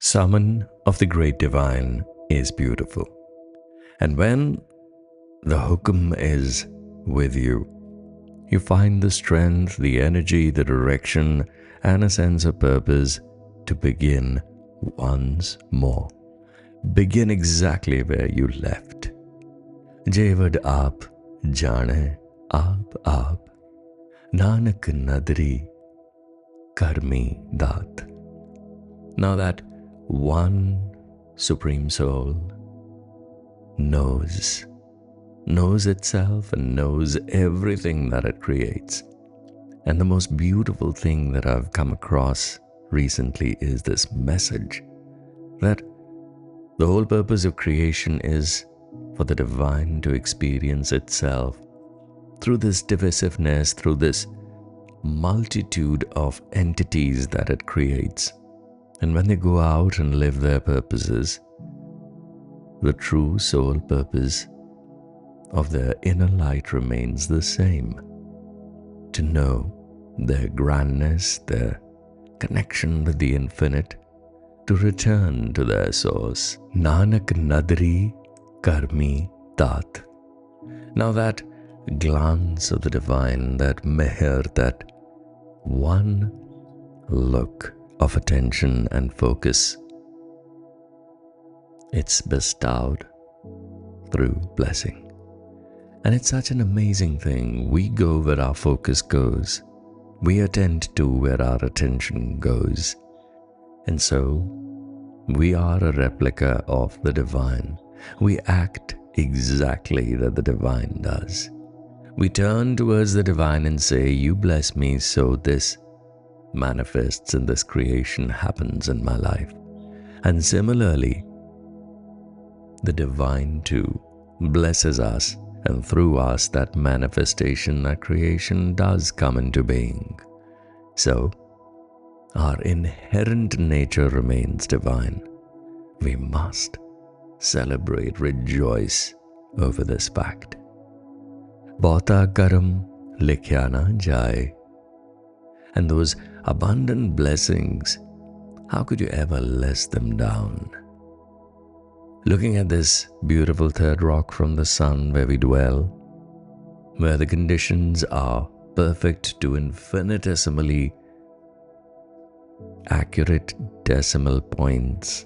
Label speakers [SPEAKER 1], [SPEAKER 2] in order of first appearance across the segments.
[SPEAKER 1] Summon of the Great Divine is beautiful. And when the Hukum is with you, you find the strength, the energy, the direction, and a sense of purpose to begin once more. Begin exactly where you left. Jevad aap jane aap Nanak nadri karmi dat. Now that one Supreme Soul knows itself and knows everything that it creates. And the most beautiful thing that I've come across recently is this message that the whole purpose of creation is for the divine to experience itself through this divisiveness, through this multitude of entities that it creates. And when they go out and live their purposes, the true soul purpose of their inner light remains the same: to know their grandness, their connection with the infinite, to return to their source. Nanak nadri karmi tat. Now that glance of the divine, that meher, that one look of attention and focus, it's bestowed through blessing. And it's such an amazing thing. We go where our focus goes. We attend to where our attention goes. And so, we are a replica of the divine. We act exactly that the divine does. We turn towards the divine and say, "You bless me, so this manifests and this creation happens in my life." And similarly, the divine too blesses us, and through us that manifestation, that creation does come into being. So, our inherent nature remains divine. We must celebrate, rejoice over this fact. Bahta karam likhya na jaye. And those abundant blessings, how could you ever list them down? Looking at this beautiful third rock from the sun where we dwell, where the conditions are perfect to infinitesimally accurate decimal points,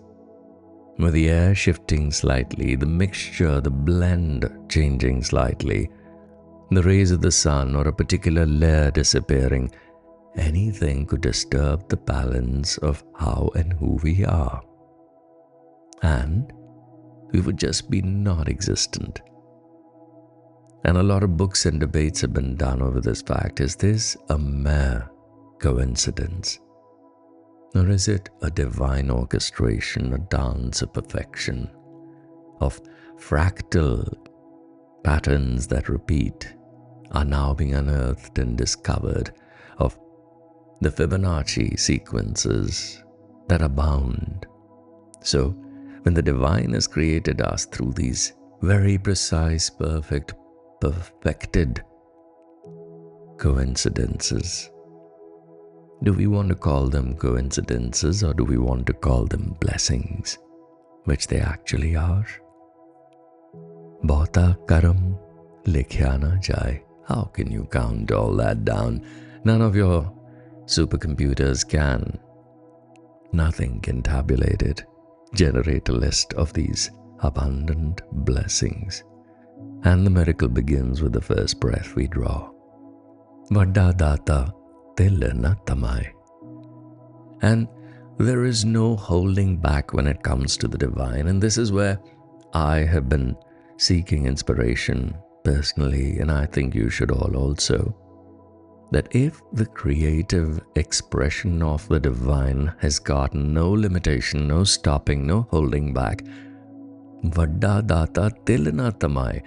[SPEAKER 1] with the air shifting slightly, the mixture, the blend changing slightly, the rays of the sun or a particular layer disappearing, anything could disturb the balance of how and who we are. And we would just be non-existent. And a lot of books and debates have been done over this fact. Is this a mere coincidence? Or is it a divine orchestration, a dance of perfection, of fractal patterns that repeat, are now being unearthed and discovered, of the Fibonacci sequences that abound? So, when the divine has created us through these very precise, perfected coincidences, do we want to call them coincidences, or do we want to call them blessings, which they actually are? Bahta karam likhya na jaye. How can you count all that down? None of your supercomputers can. Nothing can tabulate it, generate a list of these abundant blessings. And the miracle begins with the first breath we draw. Vadda data til na tamai. And there is no holding back when it comes to the divine. And this is where I have been seeking inspiration personally, and I think you should all also. That if the creative expression of the divine has got no limitation, no stopping, no holding back, vadda data til na tamai,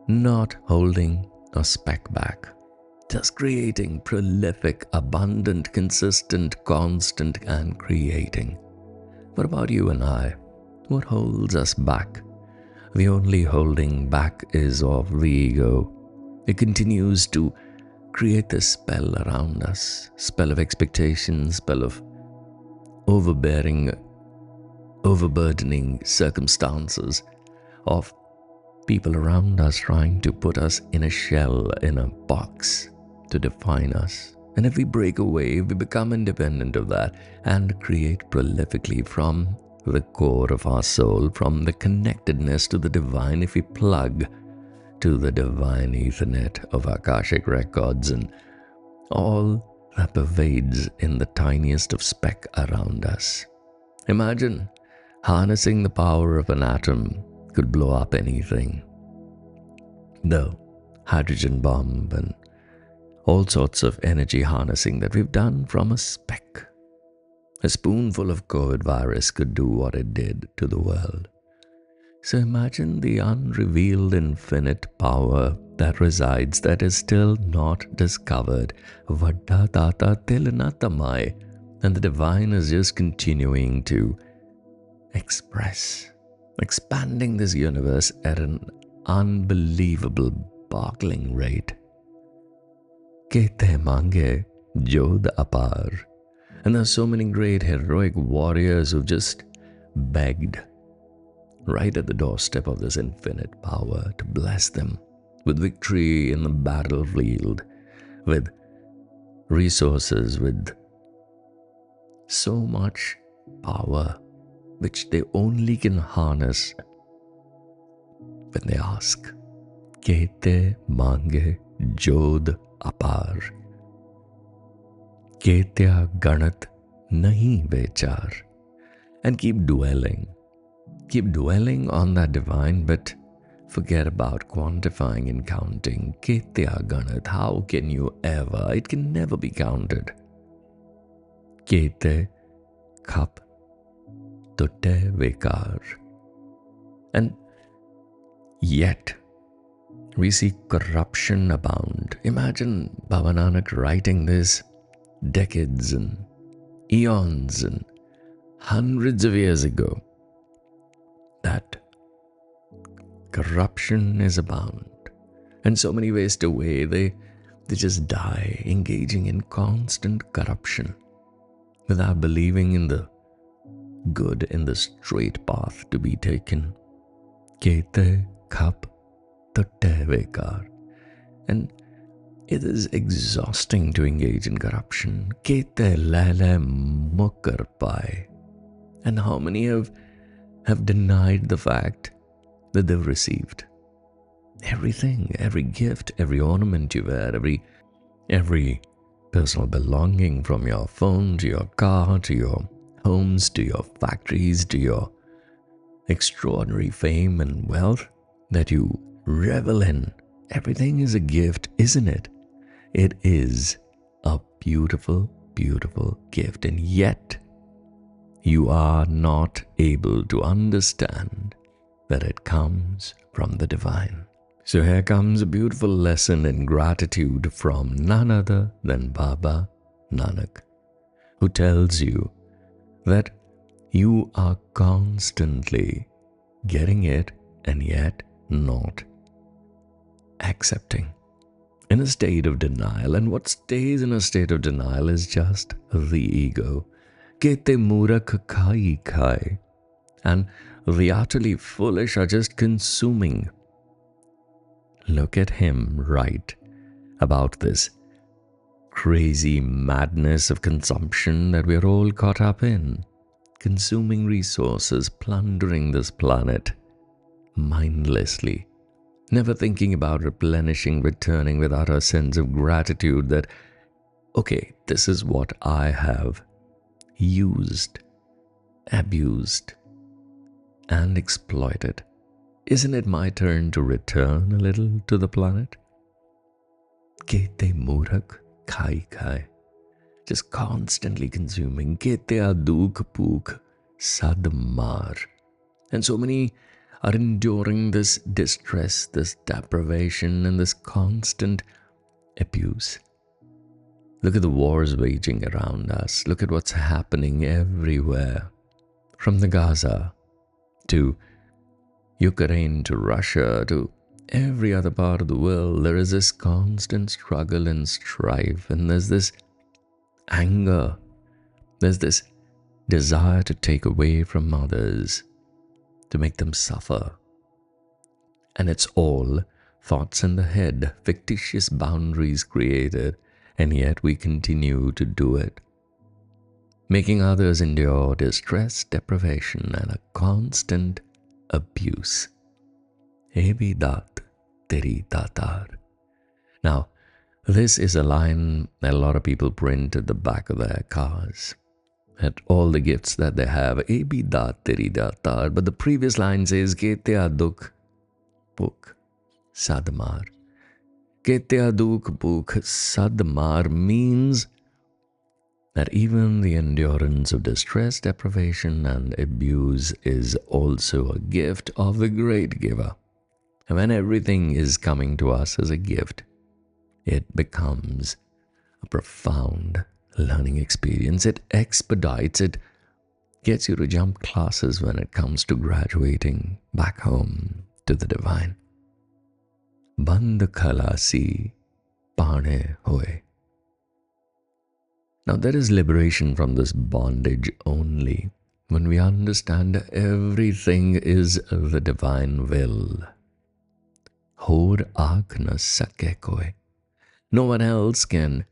[SPEAKER 1] not holding a speck back, just creating, prolific, abundant, consistent, constant, and creating. What about you and I? What holds us back? The only holding back is of the ego. It continues to create this spell around us, spell of expectation, spell of overbearing overburdening circumstances of people around us trying to put us in a shell, in a box to define us. And if we break away, we become independent of that and create prolifically from the core of our soul, from the connectedness to the divine. If we plug to the divine Ethernet of Akashic records and all that pervades in the tiniest of speck around us. Imagine harnessing the power of an atom could blow up anything. The hydrogen bomb and all sorts of energy harnessing that we've done from a speck. A spoonful of COVID virus could do what it did to the world. So imagine the unrevealed infinite power that resides, that is still not discovered. Vadda Tata Tilanatamai. And the divine is just continuing to express, expanding this universe at an unbelievable, boggling rate. Kete mange jod apar. And there's so many great heroic warriors who've just begged right at the doorstep of this infinite power to bless them with victory in the battlefield, with resources, with so much power which they only can harness when they ask. Kete mange jod apar. Ketya ganat nahi vechar. And keep dwelling on that divine, but forget about quantifying and counting. Ketya ganat, how can you ever? It can never be counted. Kete khap tote vekar. And yet, we see corruption abound. Imagine Baba Nanak writing this decades and eons and hundreds of years ago, that corruption is abound. And so many waste away, they just die, engaging in constant corruption without believing in the good, in the straight path to be taken. Kete khap tote vekar. And it is exhausting to engage in corruption. Kete lele mukar pai. And how many have denied the fact that they've received everything, every gift, every ornament you wear, every personal belonging, from your phone to your car to your homes to your factories to your extraordinary fame and wealth that you revel in. Everything is a gift, isn't it? It is a beautiful, beautiful gift, and yet you are not able to understand that it comes from the divine. So here comes a beautiful lesson in gratitude from none other than Baba Nanak, who tells you that you are constantly getting it and yet not accepting, in a state of denial. And what stays in a state of denial is just the ego. Kete murak khai khai. And the utterly foolish are just consuming. Look at him write about this crazy madness of consumption that we're all caught up in. Consuming resources, plundering this planet mindlessly, never thinking about replenishing, returning without a sense of gratitude that, okay, this is what I have used, abused, and exploited. Isn't it my turn to return a little to the planet? Kete murak khai khai. Just constantly consuming. Kete aduk puk sad mar. And so many are enduring this distress, this deprivation, and this constant abuse. Look at the wars waging around us. Look at what's happening everywhere. From the Gaza to Ukraine to Russia to every other part of the world, there is this constant struggle and strife, and there's this anger, there's this desire to take away from others, to make them suffer. And it's all thoughts in the head, fictitious boundaries created, and yet we continue to do it, making others endure distress, deprivation, and a constant abuse. Ebi dat teri datar. Now, this is a line that a lot of people print at the back of their cars, at all the gifts that they have. Ebi dat teri datar. But the previous line says, Ketea duk puk sadmar. Ketea duk puk sadmar means that even the endurance of distress, deprivation, and abuse is also a gift of the great giver. And when everything is coming to us as a gift, it becomes a profound learning experience. It expedites, it gets you to jump classes when it comes to graduating back home to the divine. Band khalasi pane hoye. Now there is liberation from this bondage only when we understand everything is the divine will. Hor aakh na sake koi. No one else can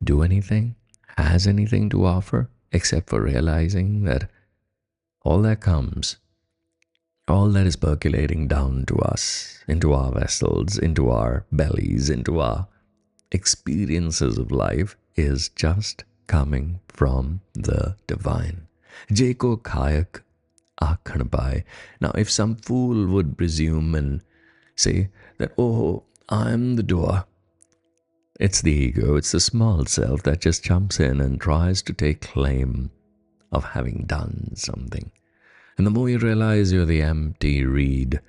[SPEAKER 1] do anything, has anything to offer, except for realizing that all that comes, all that is percolating down to us, into our vessels, into our bellies, into our experiences of life, is just coming from the divine. Jeko kayak aakhan pai. Now, if some fool would presume and say that, oh, I'm the doer, it's the ego, it's the small self that just jumps in and tries to take claim of having done something. And the more you realize you're the empty reed,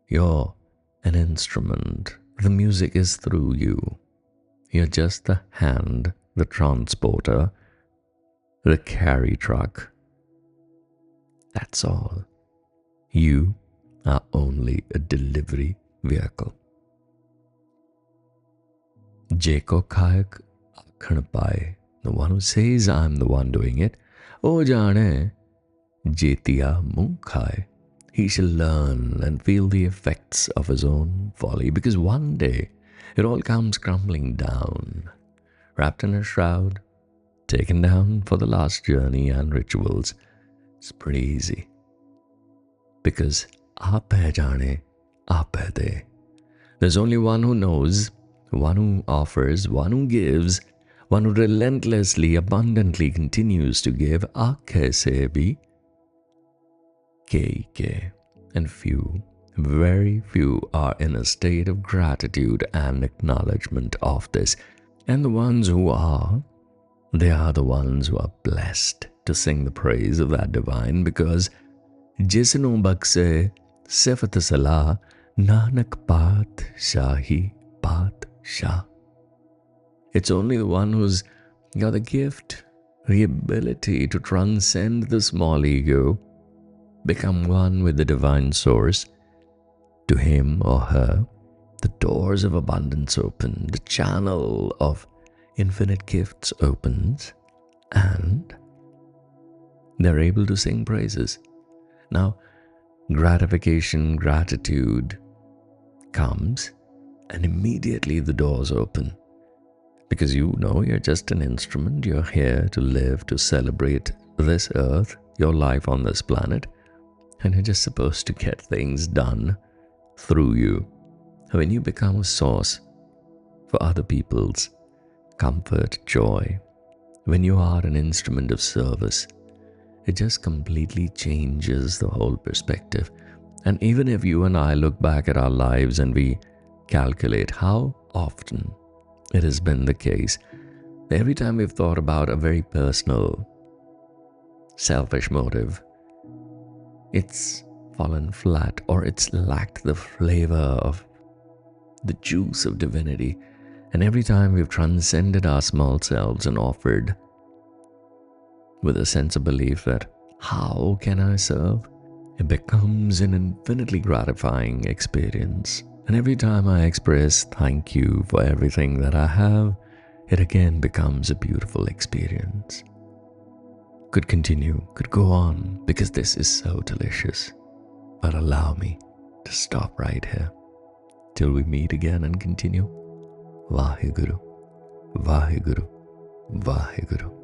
[SPEAKER 1] you're an instrument, the music is through you. You're just the hand, the transporter, the carry truck. That's all. You are only a delivery vehicle. Jeko kayak aakhan pai. The one who says I'm the one doing it. O jane jetiya muh khai. He shall learn and feel the effects of his own folly, because one day it all comes crumbling down, wrapped in a shroud, taken down for the last journey and rituals. It's pretty easy. Because aap hai jane, aap hai de. There's only one who knows, one who offers, one who gives, one who relentlessly, abundantly continues to give. Aakhe se bhi ke. And few, very few are in a state of gratitude and acknowledgement of this. And the ones who are, they are the ones who are blessed to sing the praise of that divine, because Jisnu Bakse Sifat Salah Nanak Paat Shahi Paat Shah. It's only the one who's got the gift, the ability to transcend the small ego, become one with the divine source. To him or her, the doors of abundance open, the channel of infinite gifts opens, and they're able to sing praises. Now, gratification, gratitude comes, and immediately the doors open. Because you know you're just an instrument, you're here to live, to celebrate this earth, your life on this planet, and you're just supposed to get things done through you. When you become a source for other people's comfort, joy, when you are an instrument of service, it just completely changes the whole perspective. And even if you and I look back at our lives and we calculate how often it has been the case, every time we've thought about a very personal, selfish motive, it's fallen flat, or it's lacked the flavor of the juice of divinity. And every time we've transcended our small selves and offered with a sense of belief that, how can I serve? It becomes an infinitely gratifying experience. And every time I express thank you for everything that I have, it again becomes a beautiful experience. Could continue, could go on, because this is so delicious. But allow me to stop right here. Till we meet again and continue. Vaheguru, Vaheguru, Vaheguru.